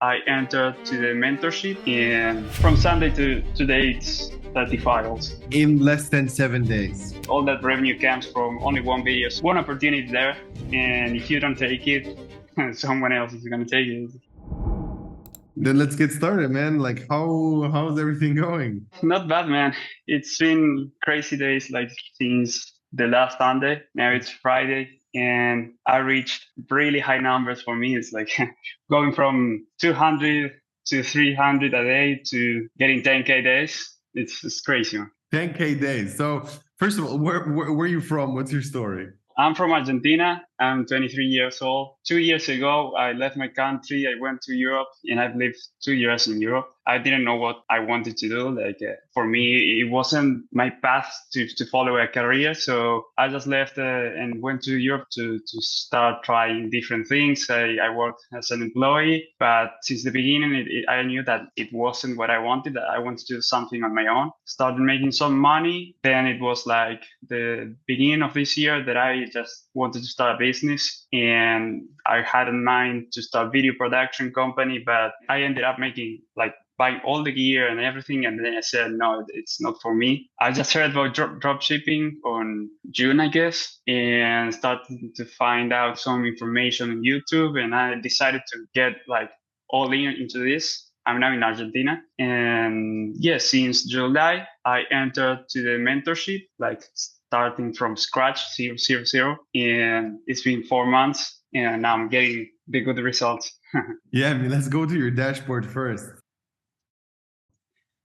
I entered to the mentorship, and from Sunday to today, it's 30 files. In less than 7 days. All that revenue comes from only one video. One opportunity there, and if you don't take it, someone else is going to take it. Then let's get started, man. Like, how's everything going? Not bad, man. It's been crazy days, like since the last Sunday. Now it's Friday, and I reached really high numbers for me. It's like going from 200 to 300 a day to getting 10K days. It's crazy, man. 10K days. So first of all, where are you from? What's your story? I'm from Argentina. I'm 23 years old. 2 years ago, I left my country. I went to Europe, and I've lived 2 years in Europe. I didn't know what I wanted to do. For me, it wasn't my path to follow a career. So I just left and went to Europe to start trying different things. I worked as an employee, but since the beginning, I knew that it wasn't what I wanted. I wanted to do something on my own. Started making some money. Then it was like the beginning of this year that I just wanted to start a business, and I had in mind to start video production company, but I ended up buying all the gear and everything, and then I said, no, it's not for me. I just heard about drop shipping on June, I guess, and started to find out some information on YouTube, and I decided to get all into this. I'm now in Argentina, and yes, since July, I entered to the mentorship, starting from scratch, 000, and it's been 4 months, and now I'm getting the good results. Yeah, I mean, let's go to your dashboard first.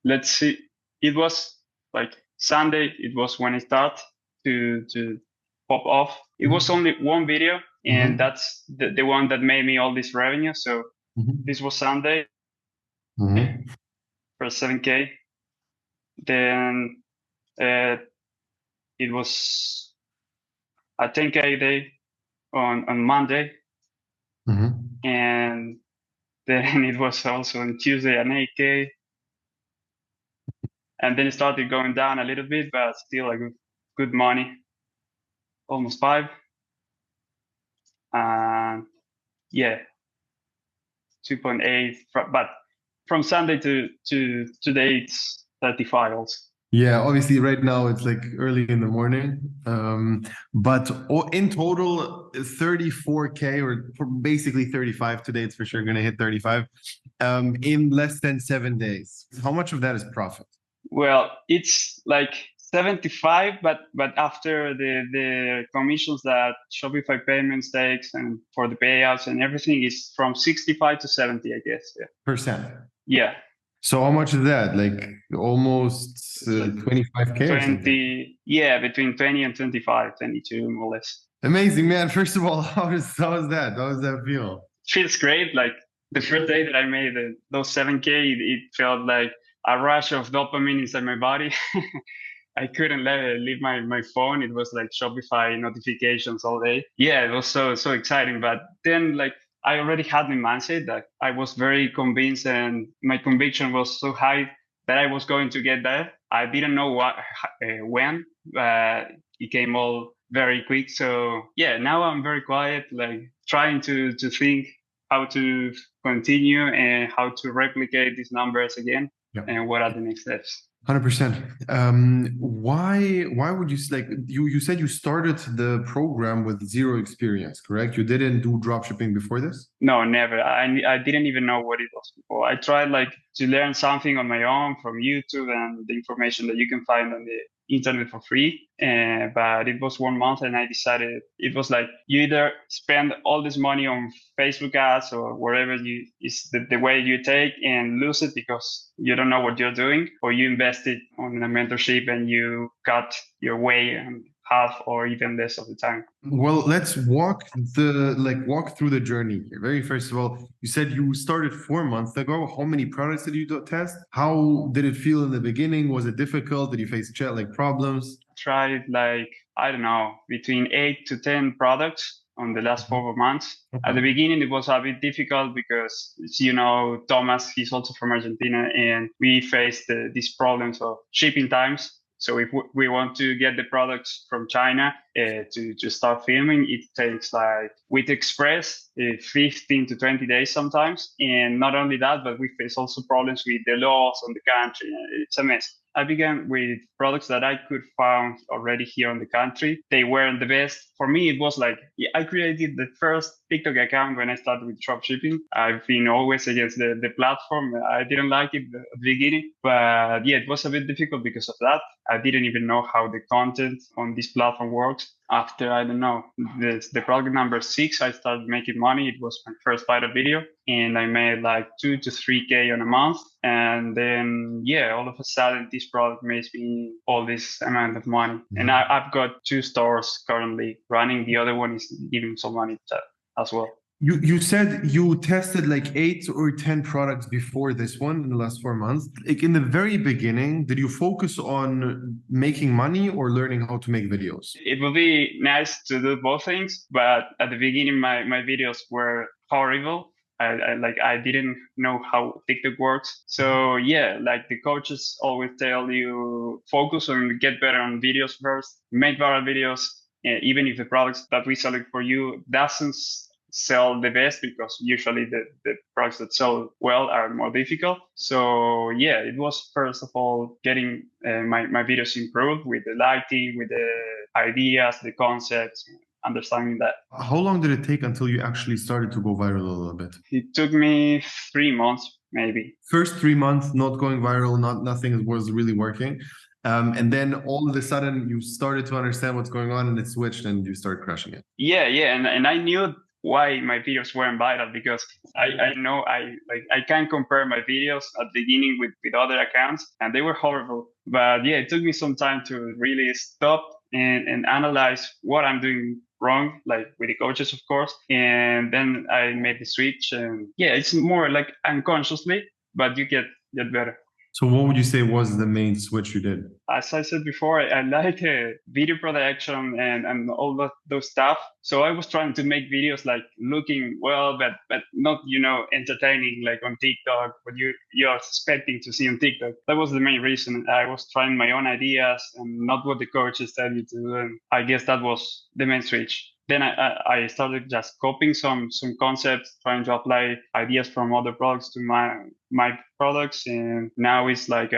Let's see. It was like Sunday. It was when it started to pop off. It was only one video, and that's the one that made me all this revenue. So this was Sunday for 7K. Then it was a 10K day on Monday, and then it was also on Tuesday an 8K. And then it started going down a little bit, but still good money, almost 5. Yeah, 2.8. But from Sunday to today, it's 30 files. Yeah, obviously right now it's like early in the morning, but in total 34K, or basically 35. Today it's for sure going to hit 35 in less than 7 days. How much of that is profit? Well, it's like 75, but after the commissions that Shopify payments takes and for the payouts and everything is from 65 to 70, I guess. Yeah. Percent. Yeah. So how much is that? Like almost 25K? 20, yeah, between 20 and 25, 22 more or less. Amazing, man. First of all, how is that? How does that feel? It feels great. Like the first day that I made those 7K, it felt like a rush of dopamine inside my body. I couldn't leave my phone. It was like Shopify notifications all day. Yeah, it was so exciting. But then I already had my mindset that I was very convinced, and my conviction was so high that I was going to get there. I didn't know when, but it came all very quick. So yeah, now I'm very quiet, trying to think how to continue and how to replicate these numbers again. And what are the next steps? 100%. Why would you you said you started the program with zero experience, correct? You didn't do dropshipping before this? No, never. I didn't even know what it was before. I tried to learn something on my own from YouTube and the information that you can find on the internet for free. But it was 1 month, and I decided it was like you either spend all this money on Facebook ads or wherever is the way you take and lose it because you don't know what you're doing, or you invest it on a mentorship and you cut your way half or even less of the time. Well, let's walk through the journey here. Very first of all, you said you started 4 months ago. How many products did you test? How did it feel in the beginning? Was it difficult? Did you face problems? Tried I don't know, between 8 to 10 products on the last 4 months. At the beginning, it was a bit difficult because, Thomas, he's also from Argentina, and we faced these problems of shipping times. So if we want to get the products from China to start filming. It takes like with Express 15 to 20 days sometimes. And not only that, but we face also problems with the laws on the country. It's a mess. I began with products that I could find already here in the country. They weren't the best. For me, it was like, yeah, I created the first TikTok account when I started with dropshipping. I've been always against the platform. I didn't like it at the beginning, but yeah, it was a bit difficult because of that. I didn't even know how the content on this platform works. After, I don't know, the product number 6, I started making money. It was my first viral video and I made like 2 to 3K on a month. And then, yeah, all of a sudden this product makes me all this amount of money. And I've got 2 stores currently running. The other one is giving some money as well. You said you tested like 8 or 10 products before this one in the last 4 months. Like in the very beginning, did you focus on making money or learning how to make videos? It would be nice to do both things, but at the beginning, my videos were horrible. I didn't know how TikTok works. So yeah, like the coaches always tell you, focus on get better on videos first, make viral videos, even if the products that we select for you doesn't sell the best, because usually the products that sell well are more difficult. So yeah, it was first of all getting my videos improved with the lighting, with the ideas, the concepts, understanding that. How long did it take until you actually started to go viral a little bit? It took me 3 months, maybe. First 3 months, not going viral, nothing was really working. And then all of a sudden you started to understand what's going on and it switched and you start crushing it. Yeah. And I knew why my videos weren't viral, because I know I can't compare my videos at the beginning with other accounts, and they were horrible. But yeah, it took me some time to really stop and analyze what I'm doing wrong, like with the coaches, of course. And then I made the switch, and yeah, it's more like unconsciously, but you get better. So what would you say was the main switch you did? As I said before, I like video production and all those stuff. So I was trying to make videos like looking well, but not, entertaining like on TikTok, what you're expecting to see on TikTok. That was the main reason. I was trying my own ideas and not what the coaches tell you to do. And I guess that was the main switch. Then I started just copying some concepts, trying to apply ideas from other products to my products, and now it's like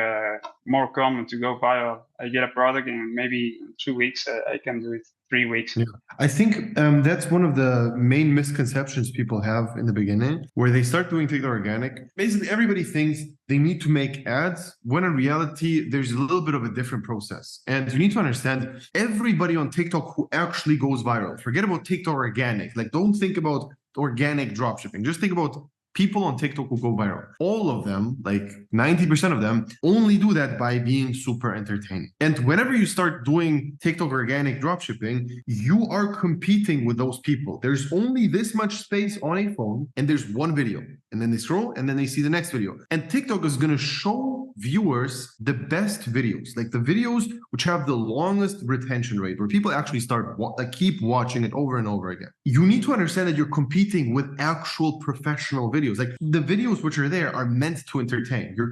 more common to go viral. I get a product and maybe in 2 weeks I can do it 3 weeks. Yeah. I think that's one of the main misconceptions people have in the beginning, where they start doing TikTok organic. Basically, everybody thinks they need to make ads, when in reality, there's a little bit of a different process. And you need to understand, everybody on TikTok who actually goes viral, forget about TikTok organic. Like, don't think about organic dropshipping. Just think about people on TikTok who go viral. All of them, like 90% of them, only do that by being super entertaining. And whenever you start doing TikTok organic dropshipping, you are competing with those people. There's only this much space on a phone, and there's one video. And then they scroll, and then they see the next video. And TikTok is going to show viewers the best videos, like the videos which have the longest retention rate, where people actually start keep watching it over and over again. You need to understand that you're competing with actual professional videos. Like the videos which are there are meant to entertain. You're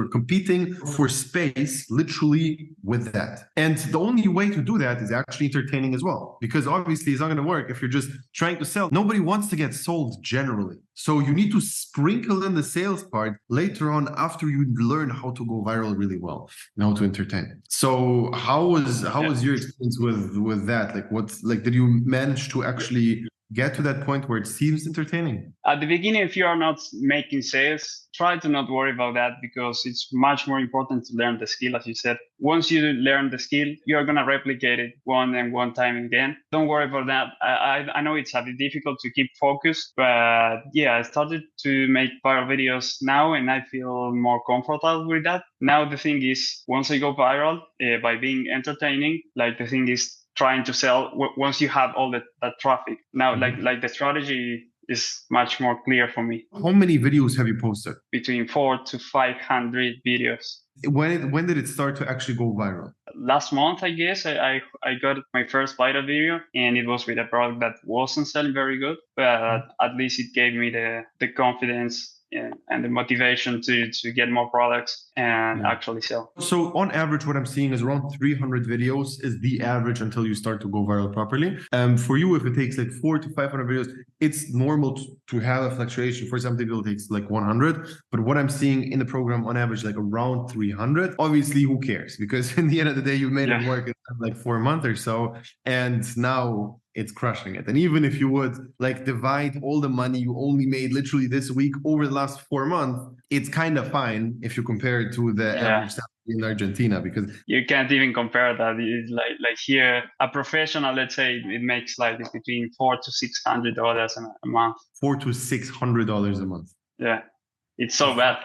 competing for space, literally, with that. And the only way to do that is actually entertaining as well, because obviously it's not going to work if you're just trying to sell. Nobody wants to get sold generally. So you need to sprinkle in the sales part later on, after you learn how to go viral really well and how to entertain. So how was your experience with that? Like, did you manage to actually get to that point where it seems entertaining? At the beginning, if you are not making sales, try to not worry about that, because it's much more important to learn the skill, as you said. Once you learn the skill, you're going to replicate it one time again. Don't worry about that. I know it's a bit difficult to keep focused, but yeah, I started to make viral videos now, and I feel more comfortable with that. Now the thing is, once I go viral, by being entertaining, like the thing is trying to sell once you have all that traffic. Now, like the strategy is much more clear for me. How many videos have you posted? Between 400 to 500 videos. When did it start to actually go viral? Last month, I guess, I got my first viral video, and it was with a product that wasn't selling very good, but at least it gave me the confidence and the motivation to get more products and actually sell. So on average, what I'm seeing is around 300 videos is the average until you start to go viral properly. For you, if it takes like 400 to 500 videos, it's normal to have a fluctuation. For some people, it takes like 100. But what I'm seeing in the program on average, like around 300. Obviously, who cares? Because in the end of the day, you made it work in like 4 months or so. And now it's crushing it. And even if you would like divide all the money you only made literally this week over the last 4 months, it's kind of fine if you compare it to the average salary in Argentina, because you can't even compare that. It's like here, a professional, let's say, it makes like between $400 to $600 a month. $400 to $600 a month. Yeah, it's so bad.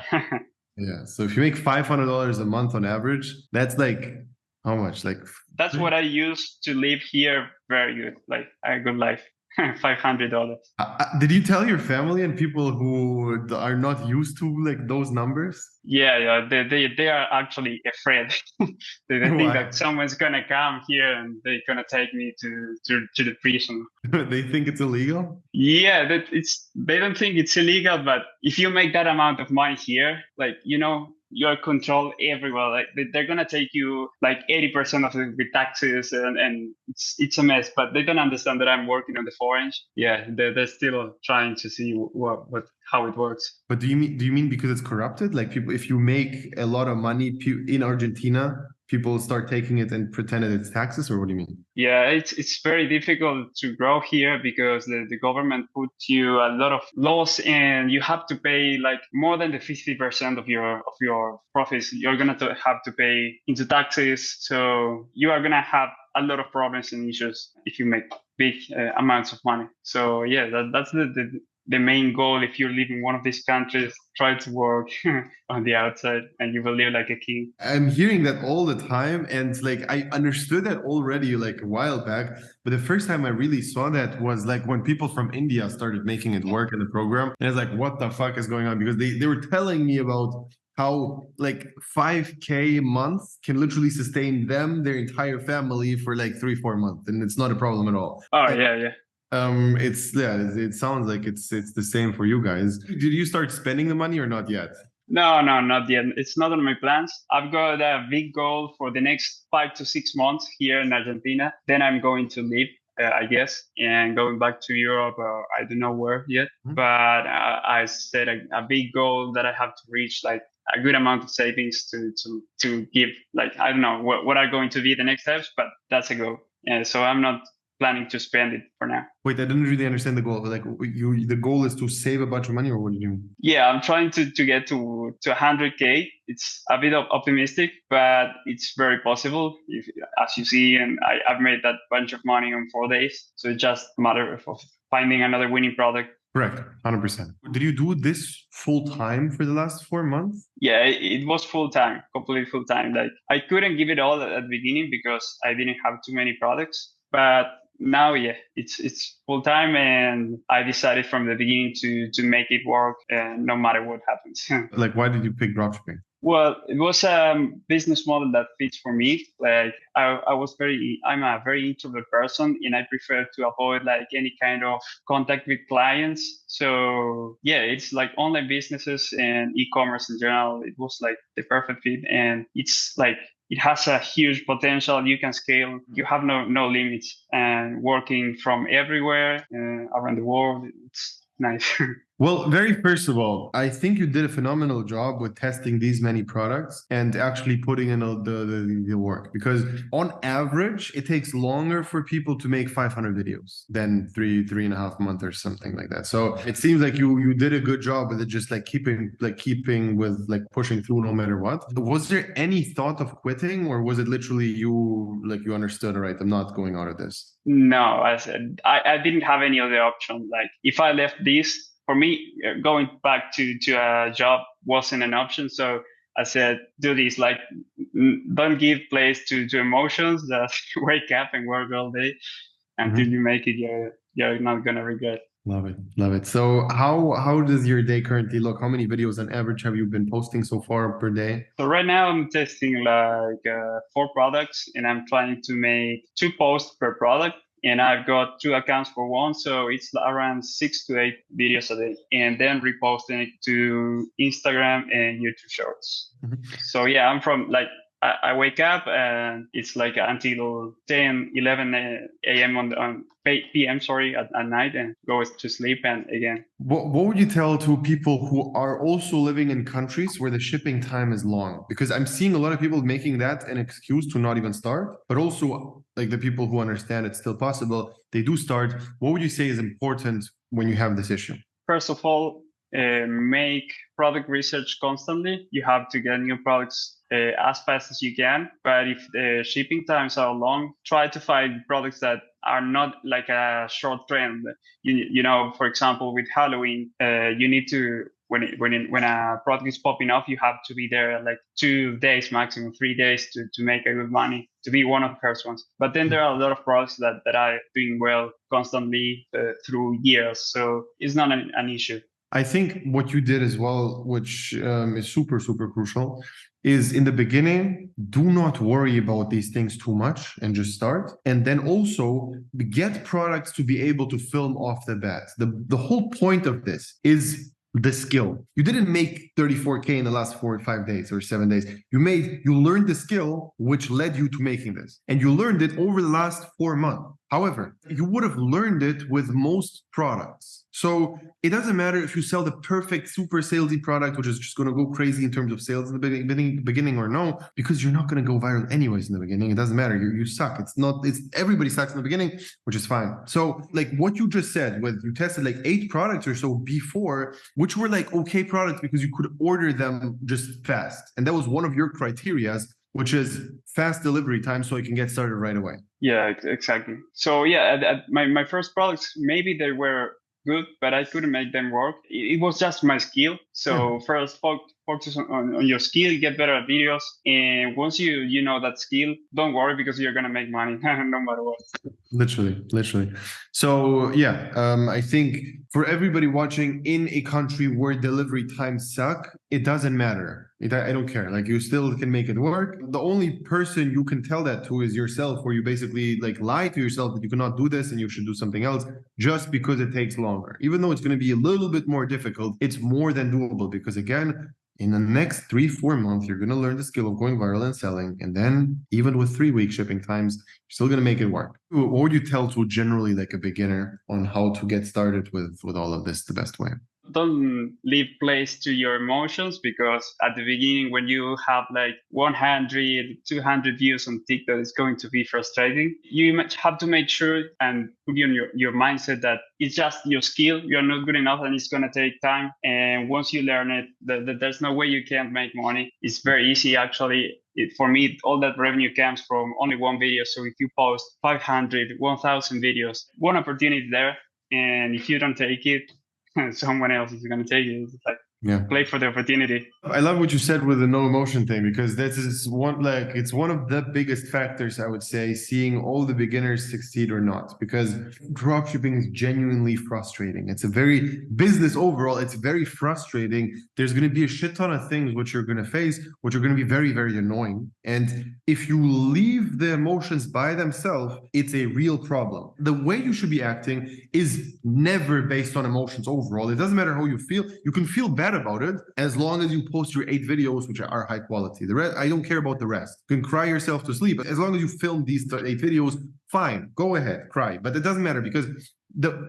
Yeah. So if you make $500 a month on average, that's like how much? Like that's what I use to live here. Very good, like a good life. $500. Did you tell your family and people who are not used to like those numbers? Yeah, they are actually afraid. they think that someone's gonna come here and they're gonna take me to the prison. They think it's illegal? Yeah, they don't think it's illegal, but if you make that amount of money here, like you're controlled everywhere. Like they're gonna take you like 80% of the taxes, and it's a mess. But they don't understand that I'm working on the foreign. Yeah, they're still trying to see how it works. But do you mean because it's corrupted? Like people, if you make a lot of money in Argentina, people start taking it and pretend that it's taxes, or what do you mean? Yeah, it's very difficult to grow here because the government put you a lot of laws, and you have to pay like more than the 50% of your profits. You're gonna have to pay into taxes, so you are gonna have a lot of problems and issues if you make big amounts of money. So yeah, that's the main goal. If you live in one of these countries, try to work on the outside and you will live like a king. I'm hearing that all the time, and like I understood that already like a while back, but the first time I really saw that was like when people from India started making it work in the program, and it's like, what the fuck is going on? Because they were telling me about how like 5K a month can literally sustain them, their entire family for like 3-4 months, and it's not a problem at all. Oh yeah. It sounds like it's the same for you guys. Did you start spending the money or not yet? No, not yet. It's not on my plans. I've got a big goal for the next 5 to 6 months here in Argentina. Then I'm going to leave, I guess, and going back to Europe, or I don't know where yet. But I set a big goal that I have to reach, like a good amount of savings to give, like, I don't know what are going to be the next steps, but that's a goal. Yeah, so I'm not planning to spend it for now. Wait, I didn't really understand the goal. Like the goal is to save a bunch of money, or what do you mean? Yeah, I'm trying to get to 100K. It's a bit optimistic, but it's very possible. As you see, and I've made that bunch of money in 4 days. So it's just a matter of finding another winning product. Correct, 100%. Did you do this full time for the last 4 months? Yeah, it was full time, completely full time. Like I couldn't give it all at the beginning because I didn't have too many products, but now, yeah, it's full time, and I decided from the beginning to make it work, no matter what happens. Like, why did you pick dropshipping? Well, it was a business model that fits for me. Like I'm a very introvert person, and I prefer to avoid like any kind of contact with clients. So yeah, it's like online businesses and e-commerce in general. It was like the perfect fit, and it's like it has a huge potential. You can scale. You have no limits, and working from everywhere around the world, it's nice. Well, very first of all, I think you did a phenomenal job with testing these many products and actually putting in the work, because on average, it takes longer for people to make 500 videos than 3.5 months or something like that. So it seems like you did a good job with it, just like keeping with like pushing through no matter what. Was there any thought of quitting, or was it literally you understood, all right, I'm not going out of this? No, I said I didn't have any other option. Like if I left this, for me, going back to a job wasn't an option. So I said, do this, like, don't give place to emotions. Just wake up and work all day until you make it. You're not going to regret. Love it. So how does your day currently look? How many videos on average have you been posting so far per day? So right now I'm testing like 4 products, and I'm trying to make 2 posts per product. and I've got 2 accounts for one, so it's around 6 to 8 videos a day, and then reposting it to Instagram and YouTube Shorts. So yeah, I'm from like I wake up and it's like until 10, 11 a.m. on p.m. Sorry, at night, and go to sleep and again. What would you tell to people who are also living in countries where the shipping time is long? Because I'm seeing a lot of people making that an excuse to not even start, but also like the people who understand it's still possible, they do start. What would you say is important when you have this issue? First of all, make product research constantly. You have to get new products as fast as you can. But if the shipping times are long, try to find products that are not like a short trend. You know, for example, with Halloween, you need to when a product is popping off, you have to be there like 2 days, maximum 3 days to make a good money, to be one of the first ones. But then there are a lot of products that are doing well constantly through years. So it's not an issue. I think what you did as well, which is super, super crucial, is in the beginning, do not worry about these things too much and just start. And then also get products to be able to film off the bat. The whole point of this is the skill. You didn't make 34K in the last 4 or 5 days or 7 days. You learned the skill which led you to making this. And you learned it over the last 4 months. However, you would have learned it with most products. So it doesn't matter if you sell the perfect super salesy product, which is just going to go crazy in terms of sales in the beginning or no, because you're not going to go viral anyways in the beginning. It doesn't matter. You suck. It's everybody sucks in the beginning, which is fine. So like what you just said, with you tested like 8 products or so before, which were like okay products because you could order them just fast. And that was one of your criterias, which is fast delivery time so I can get started right away. Yeah, exactly. So yeah, my first products, maybe they were good, but I couldn't make them work. It was just my skill. So first focus on your skill, get better at videos. And once you know that skill, don't worry because you're going to make money no matter what. Literally. So yeah, I think for everybody watching in a country where delivery times suck, it doesn't matter. I don't care. Like you still can make it work. The only person you can tell that to is yourself, where you basically like lie to yourself that you cannot do this and you should do something else just because it takes longer. Even though it's going to be a little bit more difficult, it's more than doable because again, in the next 3-4 months, you're going to learn the skill of going viral and selling. And then even with 3-week shipping times, you're still going to make it work. What would you tell to generally like a beginner on how to get started with all of this the best way? Don't leave place to your emotions, because at the beginning, when you have like 100, 200 views on TikTok, it's going to be frustrating. You have to make sure and put in your mindset that it's just your skill. You're not good enough and it's going to take time. And once you learn it, there's no way you can't make money. It's very easy, actually. For me, all that revenue comes from only one video. So if you post 500, 1,000 videos, one opportunity there. And if you don't take it, someone else is going to take it. It's like, play for the opportunity. I love what you said with the no emotion thing, because that is it's one of the biggest factors, I would say, seeing all the beginners succeed or not, because dropshipping is genuinely frustrating. It's a very business overall. It's very frustrating. There's going to be a shit ton of things which you're going to face, which are going to be very, very annoying. And if you leave the emotions by themselves, it's a real problem. The way you should be acting is never based on emotions overall. It doesn't matter how you feel. You can feel bad about it as long as you post your 8 videos which are high quality. The rest, I don't care about the rest. You can cry yourself to sleep as long as you film these 8 videos. Fine, go ahead, cry. But it doesn't matter, because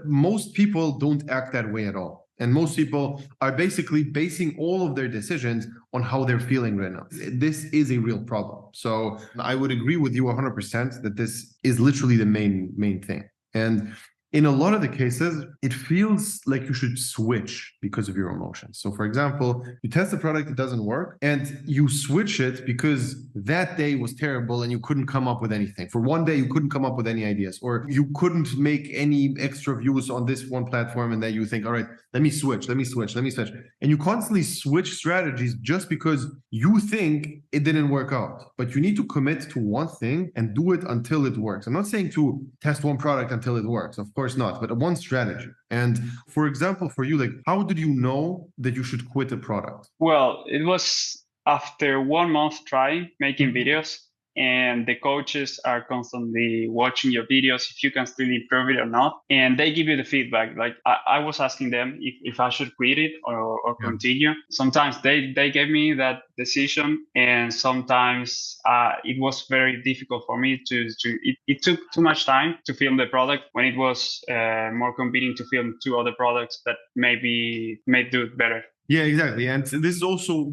most people don't act that way at all. And most people are basically basing all of their decisions on how they're feeling right now. This is a real problem. So I would agree with you 100% that this is literally the main thing. And in a lot of the cases, it feels like you should switch because of your emotions. So for example, you test the product, it doesn't work, and you switch it because that day was terrible and you couldn't come up with anything. For one day, you couldn't come up with any ideas, or you couldn't make any extra views on this one platform, and then you think, all right, let me switch. And you constantly switch strategies just because you think it didn't work out. But you need to commit to one thing and do it until it works. I'm not saying to test one product until it works. Of course not, but one strategy. And for example, for you, like, how did you know that you should quit a product? Well, it was after 1 month trying making videos. and the coaches are constantly watching your videos if you can still improve it or not, and they give you the feedback. Like I was asking them if I should quit it or Yeah. continue. Sometimes they gave me that decision, and sometimes it was very difficult for me it took too much time to film the product when it was more convenient to film two other products that maybe may do it better. Yeah, exactly. And this is also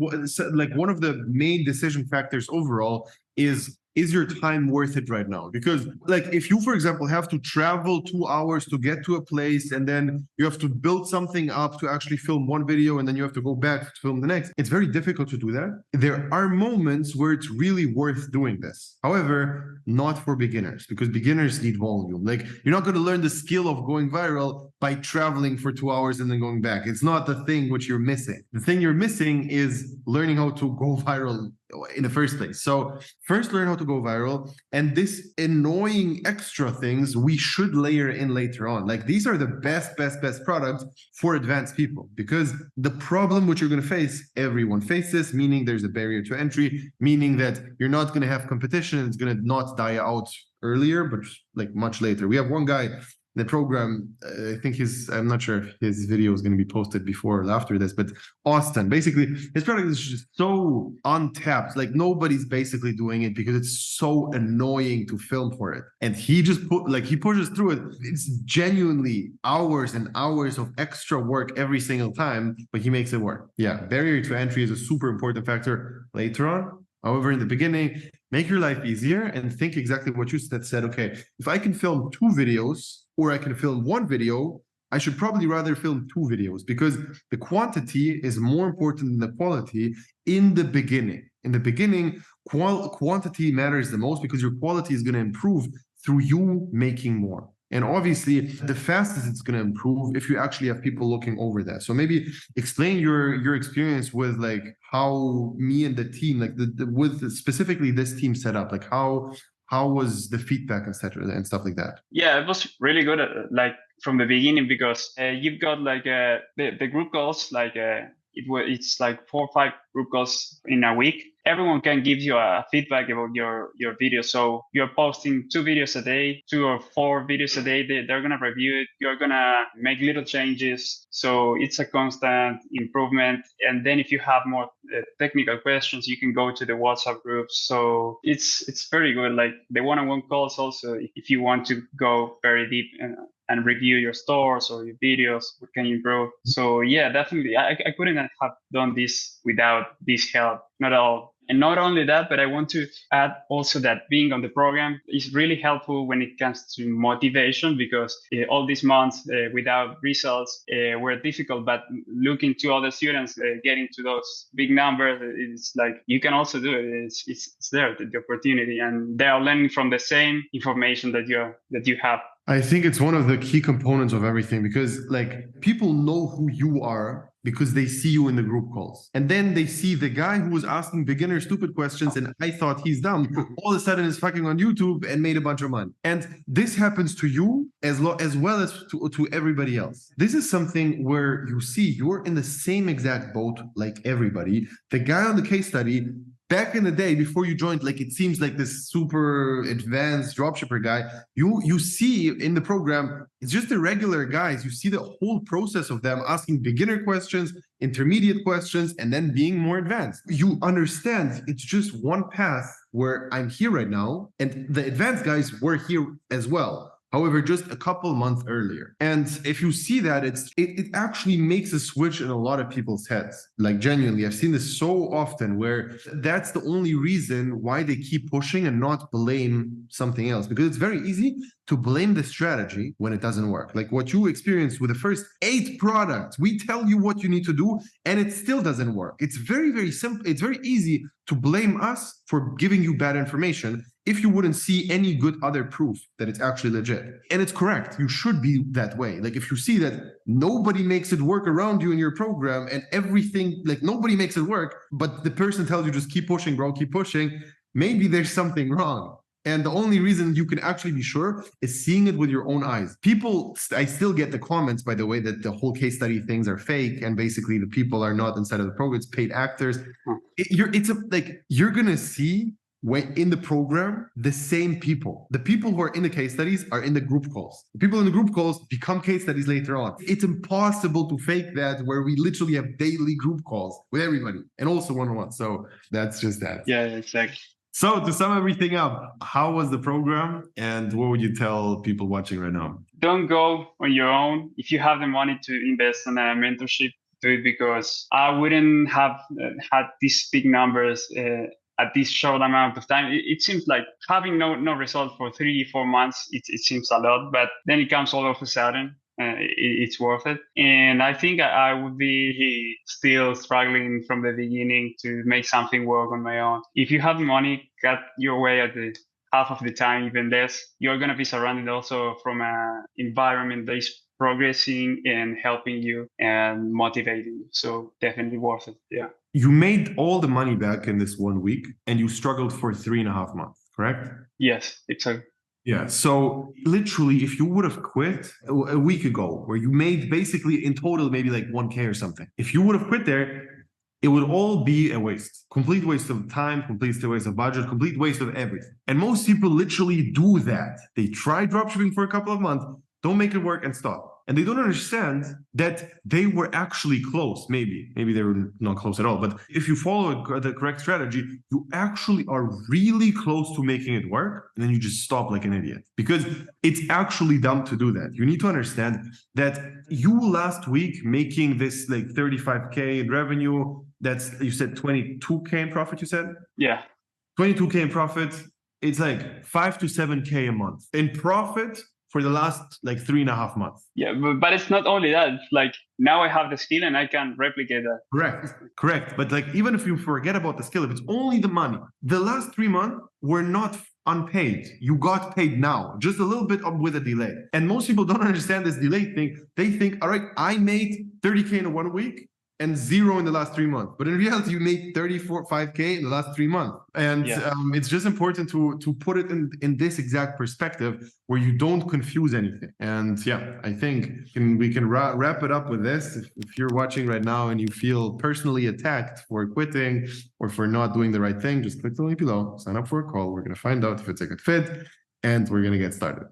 like one of the main decision factors overall is your time worth it right now? Because like if you, for example, have to travel 2 hours to get to a place and then you have to build something up to actually film one video and then you have to go back to film the next, it's very difficult to do that. There are moments where it's really worth doing this. However, not for beginners, because beginners need volume. Like you're not going to learn the skill of going viral by traveling for 2 hours and then going back. It's not the thing which you're missing. The thing you're missing is learning how to go viral in the first place. So first learn how to go viral, and this annoying extra things we should layer in later on. Like these are the best products for advanced people, because the problem which you're going to face, everyone faces, meaning there's a barrier to entry, meaning that you're not going to have competition. It's going to not die out earlier, but like much later. We have one guy the program, I think I'm not sure if his video is going to be posted before or after this, but Austin, basically his product is just so untapped. Like nobody's basically doing it because it's so annoying to film for it. And he just he pushes through it. It's genuinely hours and hours of extra work every single time, but he makes it work. Yeah, barrier to entry is a super important factor later on. However, in the beginning, make your life easier and think exactly what you said. Okay, if I can film 2 videos or I can film 1 video, I should probably rather film 2 videos, because the quantity is more important than the quality in the beginning. In the beginning, quantity matters the most because your quality is going to improve through you making more. And obviously, the fastest it's going to improve if you actually have people looking over that. So maybe explain your experience with like how me and the team, like with specifically this team set up, like how was the feedback, etc., and stuff like that. Yeah, it was really good like from the beginning, because you've got like the group calls, like it's like 4 or 5 group calls in a week. Everyone can give you a feedback about your video. So you're posting 2 videos a day, 2 or 4 videos a day. They're going to review it. You're going to make little changes. So it's a constant improvement. And then if you have more technical questions, you can go to the WhatsApp groups. So it's very good. Like the one-on-one calls also, if you want to go very deep and review your stores or your videos, what can you improve? So yeah, definitely. I couldn't have done this without this help, not at all. And not only that, but I want to add also that being on the program is really helpful when it comes to motivation, because all these months without results were difficult, but looking to other students getting to those big numbers, it's like you can also do it. It's there, the opportunity, and they are learning from the same information that you have. I think it's one of the key components of everything, because like people know who you are because they see you in the group calls. And then they see the guy who was asking beginner stupid questions and I thought he's dumb, all of a sudden is fucking on YouTube and made a bunch of money. And this happens to you as well as to everybody else. This is something where you see you're in the same exact boat like everybody. The guy on the case study, back in the day, before you joined, like it seems like this super advanced dropshipper guy, you see in the program, it's just the regular guys. You see the whole process of them asking beginner questions, intermediate questions, and then being more advanced. You understand it's just one path where I'm here right now, and the advanced guys were here as well. However, just a couple months earlier. And if you see that, it actually makes a switch in a lot of people's heads. Like genuinely, I've seen this so often where that's the only reason why they keep pushing and not blame something else. Because it's very easy to blame the strategy when it doesn't work. Like what you experienced with the first 8 products, we tell you what you need to do and it still doesn't work. It's very, very simple. It's very easy to blame us for giving you bad information if you wouldn't see any good other proof that it's actually legit. And it's correct. You should be that way. Like if you see that nobody makes it work around you in your program and everything, like nobody makes it work, but the person tells you just keep pushing, bro, keep pushing, maybe there's something wrong. And the only reason you can actually be sure is seeing it with your own eyes. People, I still get the comments, by the way, that the whole case study things are fake and basically the people are not inside of the program. It's paid actors. You're going to see when in the program, the same people. The people who are in the case studies are in the group calls. The people in the group calls become case studies later on. It's impossible to fake that, where we literally have daily group calls with everybody and also one-on-one. So that's just that. Yeah, exactly. So to sum everything up, how was the program and what would you tell people watching right now? Don't go on your own. If you have the money to invest in a mentorship, do it, because I wouldn't have had these big numbers at this short amount of time. It seems like having no result for 3-4 months, it seems a lot, but then it comes all of a sudden. It's worth it. And I think I would be still struggling from the beginning to make something work on my own. If you have money, cut your way at the half of the time, even less. You're going to be surrounded also from an environment that is progressing and helping you and motivating you. So definitely worth it. Yeah. You made all the money back in this 1 week and you struggled for 3.5 months, correct? Yes, exactly. Yeah. So literally, if you would have quit a week ago, where you made basically in total maybe like 1K or something, if you would have quit there, it would all be a waste. Complete waste of time, complete waste of budget, complete waste of everything. And most people literally do that. They try dropshipping for a couple of months, don't make it work and stop. And they don't understand that they were actually close. Maybe they were not close at all. But if you follow the correct strategy, you actually are really close to making it work. And then you just stop like an idiot, because it's actually dumb to do that. You need to understand that you last week making this like 35K in revenue, that's, you said 22K in profit, you said? Yeah. 22K in profit. It's like 5 to 7K a month in profit for the last like 3.5 months. Yeah, but it's not only that. It's like now I have the skill and I can replicate that. Correct. But like, even if you forget about the skill, if it's only the money, the last 3 months were not unpaid. You got paid now, just a little bit with a delay. And most people don't understand this delay thing. They think, all right, I made 30K in 1 week and 0 in the last 3 months. But in reality, you made 5K in the last 3 months. And it's just important to put it in this exact perspective where you don't confuse anything. And yeah, I think we can wrap it up with this. If you're watching right now and you feel personally attacked for quitting or for not doing the right thing, just click the link below, sign up for a call. We're going to find out if it's a good fit, and we're going to get started.